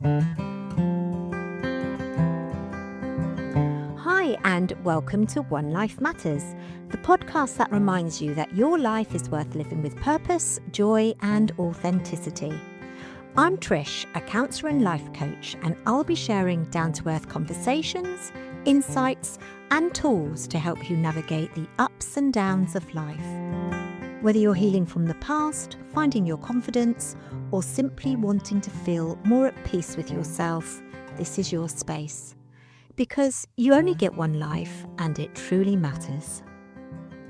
Hi, and welcome to One Life Matters, the podcast that reminds you that your life is worth living with purpose, joy, and authenticity. I'm Trish, a counsellor and life coach, and I'll be sharing down-to-earth conversations, insights, and tools to help you navigate the ups and downs of life. Whether you're healing from the past, finding your confidence, or simply wanting to feel more at peace with yourself, this is your space. Because you only get one life and it truly matters.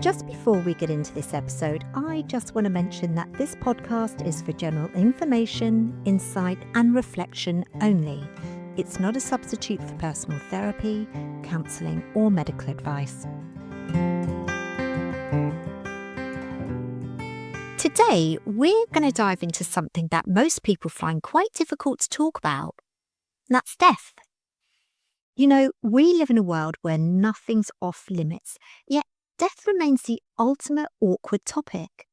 Just before we get into this episode, I just want to mention that this podcast is for general information, insight, and reflection only. It's not a substitute for personal therapy, counselling, or medical advice. Today, we're going to dive into something that most people find quite difficult to talk about, and that's death. You know, we live in a world where nothing's off limits, yet death remains the ultimate awkward topic.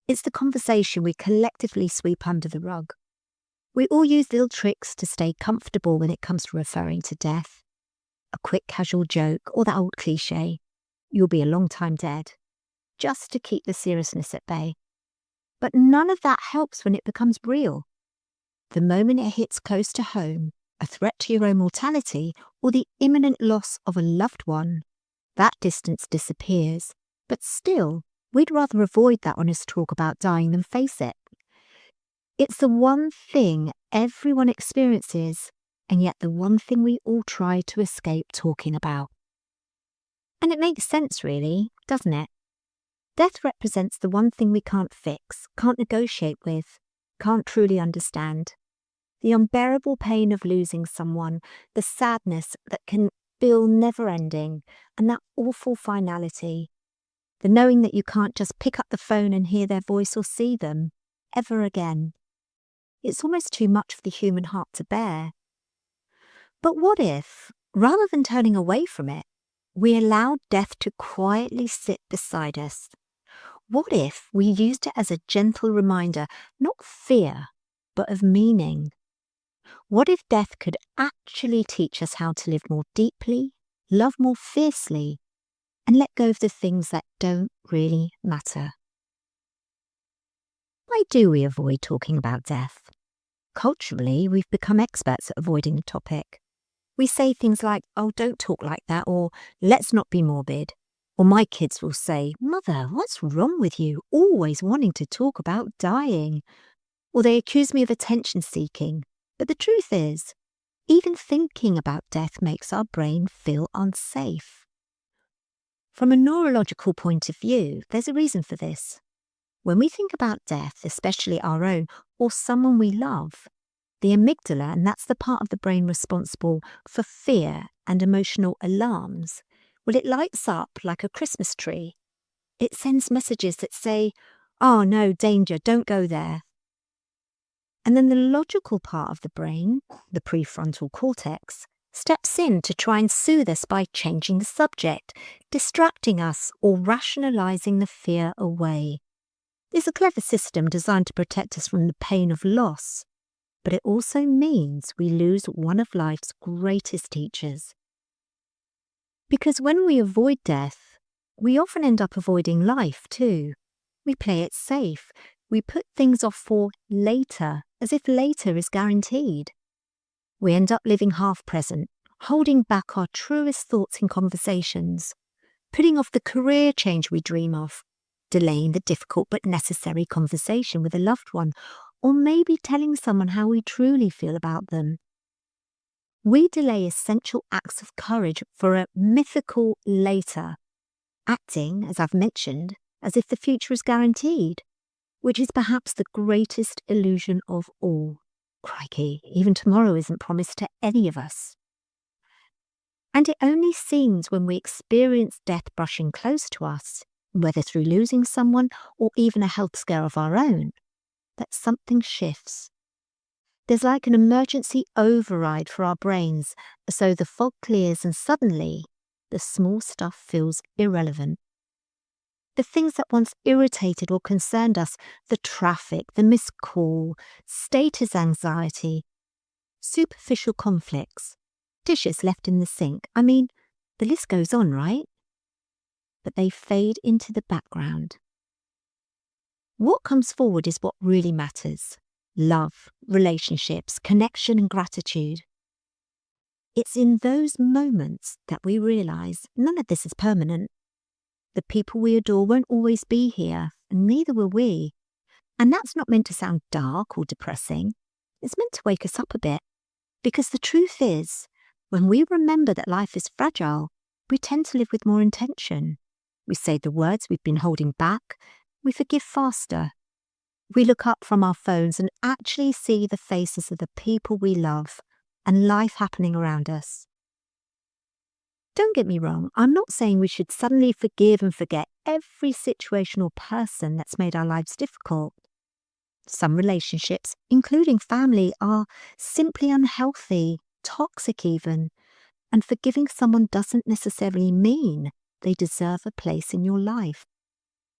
It's the conversation we collectively sweep under the rug. We all use little tricks to stay comfortable when it comes to referring to death. A quick casual joke or that old cliche, "You'll be a long time dead," just to keep the seriousness at bay. But none of that helps when it becomes real. The moment it hits close to home, a threat to your own mortality, or the imminent loss of a loved one, that distance disappears. But still, we'd rather avoid that honest talk about dying than face it. It's the one thing everyone experiences, and yet the one thing we all try to escape talking about. And it makes sense, really, doesn't it? Death represents the one thing we can't fix, can't negotiate with, can't truly understand. The unbearable pain of losing someone, the sadness that can feel never-ending, and that awful finality. The knowing that you can't just pick up the phone and hear their voice or see them ever again. It's almost too much for the human heart to bear. But what if, rather than turning away from it, we allowed death to quietly sit beside us? What if we used it as a gentle reminder, not fear, but of meaning? What if death could actually teach us how to live more deeply, love more fiercely, and let go of the things that don't really matter? Why do we avoid talking about death? Culturally, we've become experts at avoiding the topic. We say things like, "Oh, don't talk like that," or "let's not be morbid." Or my kids will say, "Mother, what's wrong with you? Always wanting to talk about dying." Or they accuse me of attention seeking. But the truth is, even thinking about death makes our brain feel unsafe. From a neurological point of view, there's a reason for this. When we think about death, especially our own or someone we love, the amygdala, and that's the part of the brain responsible for fear and emotional alarms, well, it lights up like a Christmas tree. It sends messages that say, "Oh no, danger, don't go there." And then the logical part of the brain, the prefrontal cortex, steps in to try and soothe us by changing the subject, distracting us, or rationalising the fear away. It's a clever system designed to protect us from the pain of loss, but it also means we lose one of life's greatest teachers. Because when we avoid death, we often end up avoiding life too. We play it safe. We put things off for later, as if later is guaranteed. We end up living half present, holding back our truest thoughts in conversations, putting off the career change we dream of, delaying the difficult but necessary conversation with a loved one, or maybe telling someone how we truly feel about them. We delay essential acts of courage for a mythical later, acting, as I've mentioned, as if the future is guaranteed, which is perhaps the greatest illusion of all. Crikey, even tomorrow isn't promised to any of us. And it only seems when we experience death brushing close to us, whether through losing someone or even a health scare of our own, that something shifts. There's like an emergency override for our brains, so the fog clears and suddenly the small stuff feels irrelevant. The things that once irritated or concerned us, the traffic, the missed call, status anxiety, superficial conflicts, dishes left in the sink. I mean, the list goes on, right? But they fade into the background. What comes forward is what really matters: love, relationships, connection, and gratitude. It's in those moments that we realise none of this is permanent. The people we adore won't always be here, and neither will we. And that's not meant to sound dark or depressing. It's meant to wake us up a bit. Because the truth is, when we remember that life is fragile, we tend to live with more intention. We say the words we've been holding back. We forgive faster. We look up from our phones and actually see the faces of the people we love and life happening around us. Don't get me wrong, I'm not saying we should suddenly forgive and forget every situation or person that's made our lives difficult. Some relationships, including family, are simply unhealthy, toxic even, and forgiving someone doesn't necessarily mean they deserve a place in your life.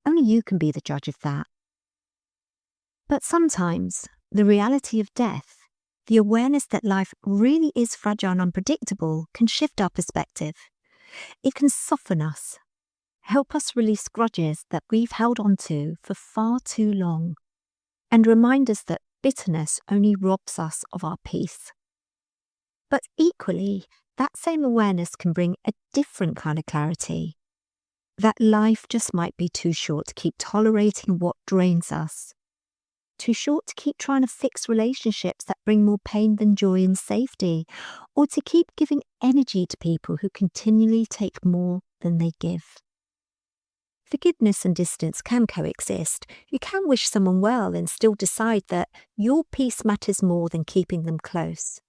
Only you can be the judge of that. But sometimes, the reality of death, the awareness that life really is fragile and unpredictable, can shift our perspective. It can soften us, help us release grudges that we've held on to for far too long, and remind us that bitterness only robs us of our peace. But equally, that same awareness can bring a different kind of clarity. That life just might be too short to keep tolerating what drains us. Too short to keep trying to fix relationships that bring more pain than joy and safety, or to keep giving energy to people who continually take more than they give. Forgiveness and distance can coexist. You can wish someone well and still decide that your peace matters more than keeping them close.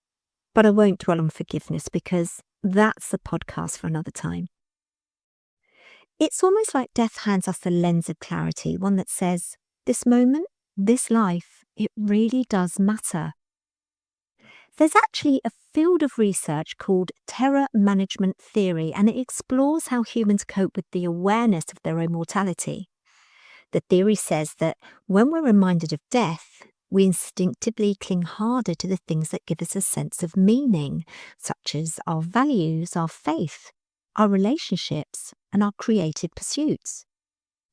But I won't dwell on forgiveness because that's a podcast for another time. It's almost like death hands us a lens of clarity, one that says, this moment, this life, it really does matter. There's actually a field of research called terror management theory, and it explores how humans cope with the awareness of their own mortality. The theory says that when we're reminded of death, we instinctively cling harder to the things that give us a sense of meaning, such as our values, our faith, our relationships, and our creative pursuits.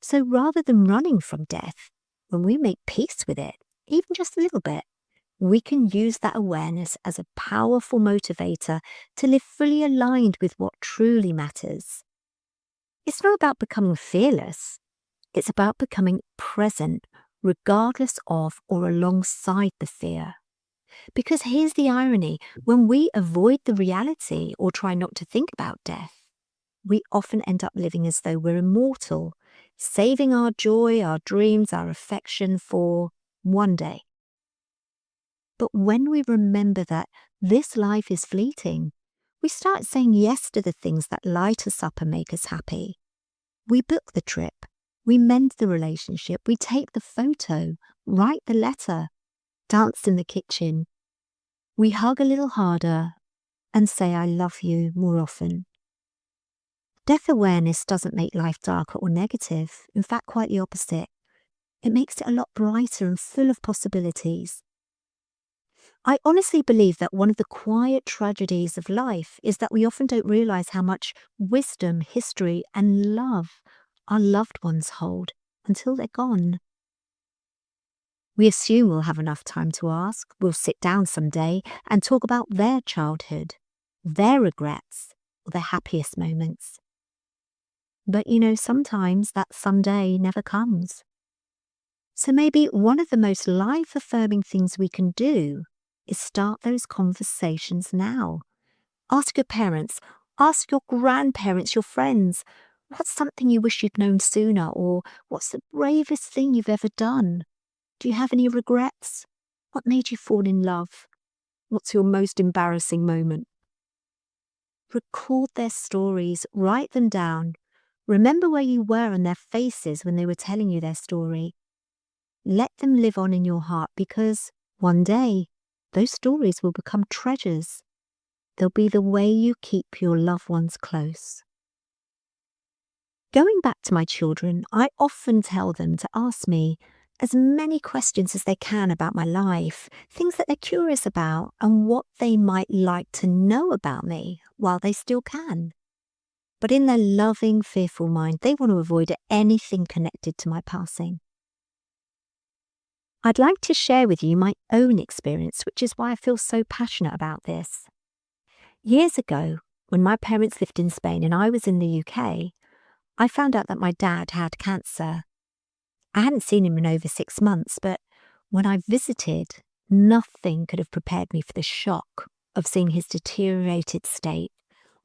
So rather than running from death, when we make peace with it, even just a little bit, we can use that awareness as a powerful motivator to live fully aligned with what truly matters. It's not about becoming fearless. It's about becoming present, regardless of or alongside the fear. Because here's the irony: when we avoid the reality or try not to think about death, we often end up living as though we're immortal, saving our joy, our dreams, our affection for one day. But when we remember that this life is fleeting, we start saying yes to the things that light us up and make us happy. We book the trip, we mend the relationship, we take the photo, write the letter, dance in the kitchen. We hug a little harder and say I love you more often. Death awareness doesn't make life darker or negative. In fact, quite the opposite. It makes it a lot brighter and full of possibilities. I honestly believe that one of the quiet tragedies of life is that we often don't realise how much wisdom, history, and love our loved ones hold until they're gone. We assume we'll have enough time to ask. We'll sit down someday and talk about their childhood, their regrets, or their happiest moments. But sometimes that someday never comes. So maybe one of the most life-affirming things we can do is start those conversations now. Ask your parents, ask your grandparents, your friends, what's something you wish you'd known sooner, or what's the bravest thing you've ever done? Do you have any regrets? What made you fall in love? What's your most embarrassing moment? Record their stories, write them down. Remember where you were and their faces when they were telling you their story. Let them live on in your heart, because one day those stories will become treasures. They'll be the way you keep your loved ones close. Going back to my children, I often tell them to ask me, as many questions as they can about my life, things that they're curious about, and what they might like to know about me while they still can. But in their loving, fearful mind, they want to avoid anything connected to my passing. I'd like to share with you my own experience, which is why I feel so passionate about this. Years ago, when my parents lived in Spain and I was in the UK, I found out that my dad had cancer. I hadn't seen him in over 6 months, but when I visited, nothing could have prepared me for the shock of seeing his deteriorated state,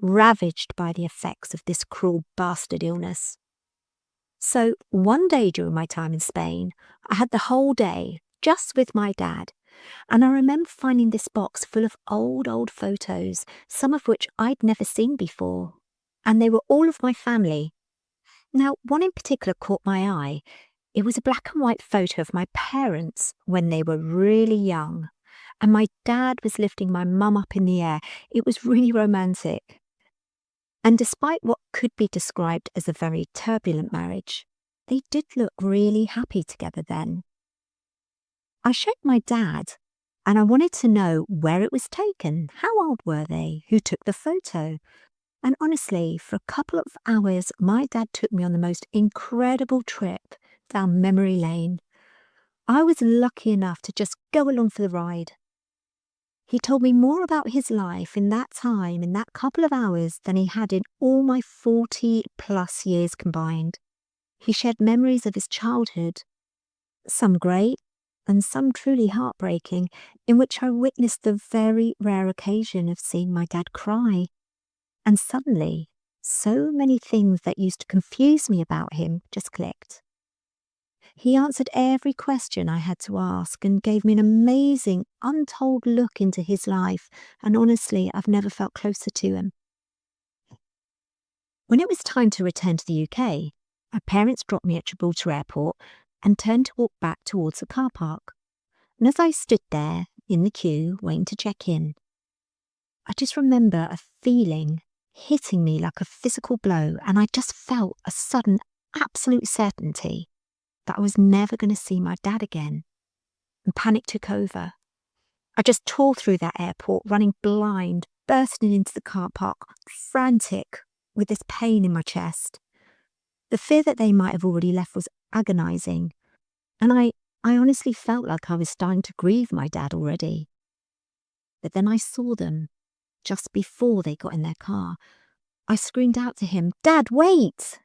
ravaged by the effects of this cruel bastard illness. So one day during my time in Spain, I had the whole day just with my dad, and I remember finding this box full of old photos, some of which I'd never seen before, and they were all of my family. Now, one in particular caught my eye. It was a black and white photo of my parents when they were really young, and my dad was lifting my mum up in the air. It was really romantic. And despite what could be described as a very turbulent marriage, they did look really happy together then. I showed my dad, and I wanted to know where it was taken, how old were they, who took the photo. And honestly, for a couple of hours, my dad took me on the most incredible trip down memory lane. I was lucky enough to just go along for the ride. He told me more about his life in that time, in that couple of hours, than he had in all my 40+ years combined. He shared memories of his childhood, some great and some truly heartbreaking, in which I witnessed the very rare occasion of seeing my dad cry. And suddenly, so many things that used to confuse me about him just clicked. He answered every question I had to ask and gave me an amazing, untold look into his life, and honestly, I've never felt closer to him. When it was time to return to the UK, my parents dropped me at Gibraltar Airport and turned to walk back towards the car park. And as I stood there in the queue waiting to check in, I just remember a feeling hitting me like a physical blow, and I just felt a sudden, absolute certainty that I was never going to see my dad again, and panic took over. I just tore through that airport, running blind, bursting into the car park, frantic with this pain in my chest. The fear that they might have already left was agonising, and I honestly felt like I was starting to grieve my dad already. But then I saw them just before they got in their car. I screamed out to him, "Dad, wait!"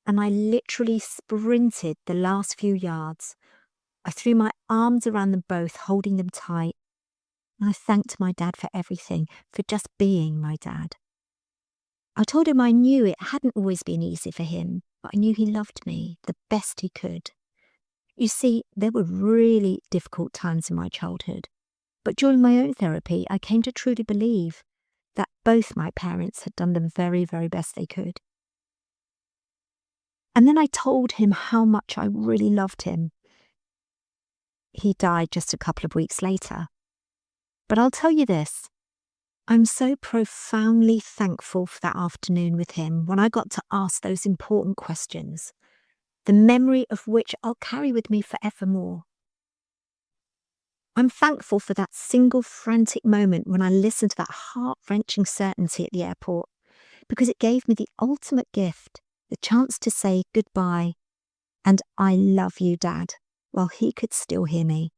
And I literally sprinted the last few yards. I threw my arms around them both, holding them tight. And I thanked my dad for everything, for just being my dad. I told him I knew it hadn't always been easy for him, but I knew he loved me the best he could. You see, there were really difficult times in my childhood, but during my own therapy, I came to truly believe that both my parents had done the very, very best they could. And then I told him how much I really loved him. He died just a couple of weeks later. But I'll tell you this, I'm so profoundly thankful for that afternoon with him when I got to ask those important questions, the memory of which I'll carry with me forevermore. I'm thankful for that single frantic moment when I listened to that heart-wrenching certainty at the airport, because it gave me the ultimate gift, the chance to say goodbye and "I love you, Dad," while he could still hear me.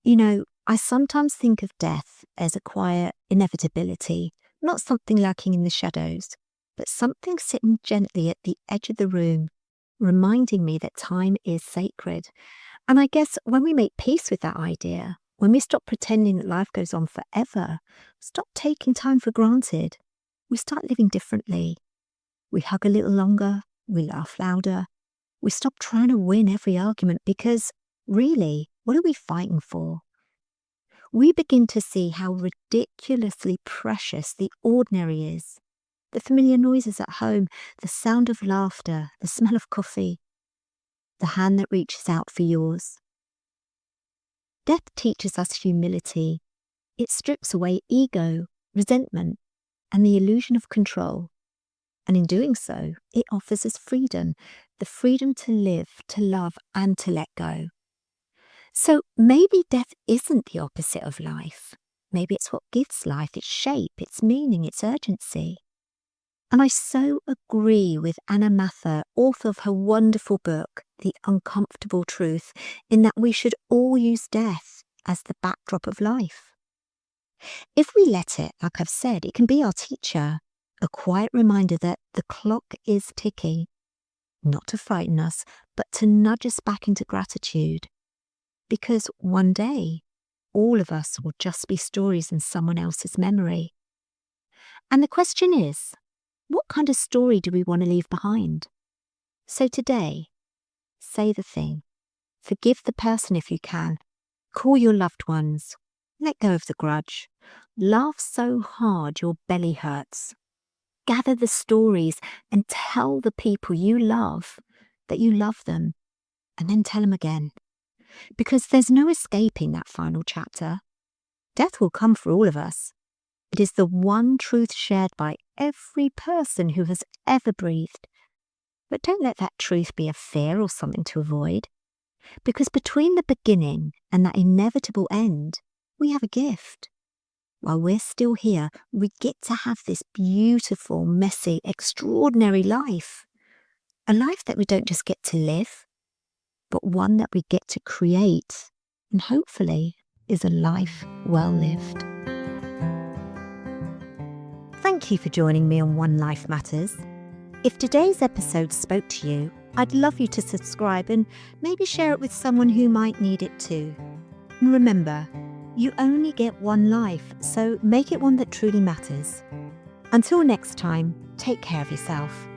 You know, I sometimes think of death as a quiet inevitability, not something lurking in the shadows, but something sitting gently at the edge of the room, reminding me that time is sacred. And I guess when we make peace with that idea, when we stop pretending that life goes on forever, stop taking time for granted, we start living differently. We hug a little longer, we laugh louder, we stop trying to win every argument, because really, what are we fighting for? We begin to see how ridiculously precious the ordinary is. The familiar noises at home, the sound of laughter, the smell of coffee, the hand that reaches out for yours. Death teaches us humility. It strips away ego, resentment, and the illusion of control. And in doing so, it offers us freedom. the freedom to live, to love, and to let go. So maybe death isn't the opposite of life. Maybe it's what gives life its shape, its meaning, its urgency. And I so agree with Anna Mather, author of her wonderful book, The Uncomfortable Truth, in that we should all use death as the backdrop of life. If we let it, like I've said, it can be our teacher, a quiet reminder that the clock is ticking, not to frighten us, but to nudge us back into gratitude. Because one day, all of us will just be stories in someone else's memory. And the question is, what kind of story do we want to leave behind? So today, say the thing. Forgive the person if you can. Call your loved ones. Let go of the grudge. Laugh so hard your belly hurts. Gather the stories and tell the people you love that you love them. And then tell them again. Because there's no escaping that final chapter. Death will come for all of us. It is the one truth shared by every person who has ever breathed. But don't let that truth be a fear or something to avoid. Because between the beginning and that inevitable end, we have a gift. While we're still here, we get to have this beautiful, messy, extraordinary life. A life that we don't just get to live, but one that we get to create, and hopefully is a life well lived. Thank you for joining me on One Life Matters. If today's episode spoke to you, I'd love you to subscribe and maybe share it with someone who might need it too. And remember, you only get one life, so make it one that truly matters. Until next time, take care of yourself.